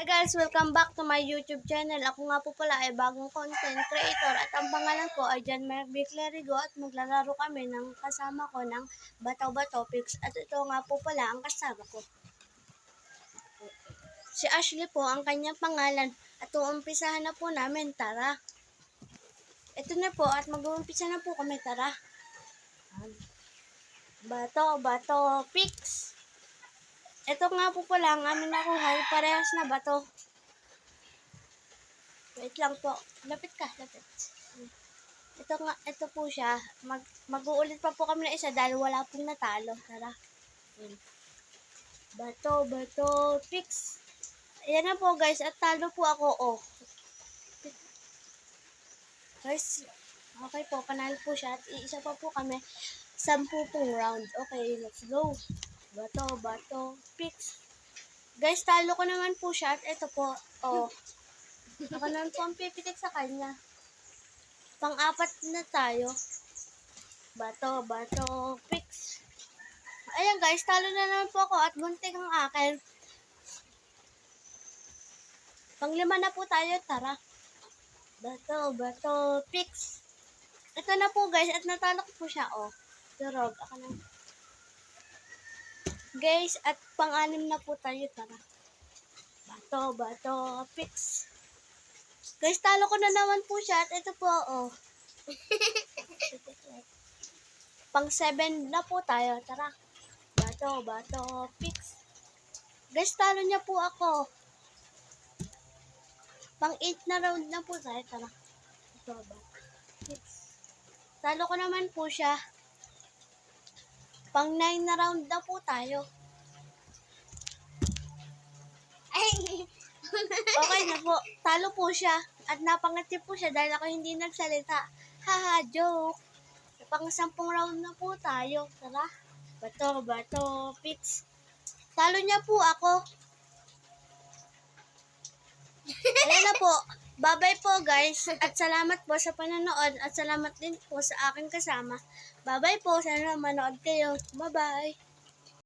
Hi guys, welcome back to my YouTube channel. Ako nga po pala ay bagong content creator at ang pangalan ko ay Jan Mervic Lerigo at maglalaro kami ng kasama ko ng Bato-Bato Pix. At ito nga po pala ang kasama ko. Si Ashley po ang kanyang pangalan at uumpisahan na po namin, tara. Ito na po at mag-uumpisa na po kami, tara. Bato-Bato Pix. Ito nga po pala ang aming nakuha, parehas na bato. Wait lang po. Lapit ka, lapit. Ito po siya. Mag-uulit pa po kami na isa dahil wala pong natalo. Tara. Bato, Pix. Ayan na po guys, at talo po ako. Oh. Guys, okay po, panalo po siya. At iisa pa po kami. 10 pong round. Okay, let's go. Bato, Pix. Guys, talo ko naman po siya. At ito po, oh. Ako naman po ang pipitik sa kanya. Pang-apat na tayo. Bato, Pix. Ayan guys, talo na naman po ako at buntik ang akin. Pang-5 na po tayo, tara. Bato, Pix. Ito na po guys, at natalo ko po siya, oh. Durog, ako na. Guys, at pang-6 na po tayo, tara. Bato, Pix. Guys, talo ko na naman po siya. At ito po, oh. Pang-7 na po tayo. Tara. Bato, Pix. Guys, talo niya po ako. Pang-8 na round na po tayo. Tara. Bato, Pix. Talo ko naman po siya. Pang-9 na round na po tayo. Ay! Okay na po. Talo po siya. At napangati po siya dahil ako hindi nagsalita. Haha, joke. Pang-10 round na po tayo. Tara. Bato, Pix. Talo niya po ako. Ayan na po. Bye-bye po guys. At salamat po sa panonood. At salamat din po sa aking kasama. Bye-bye po. Sana manood kayo. Bye-bye.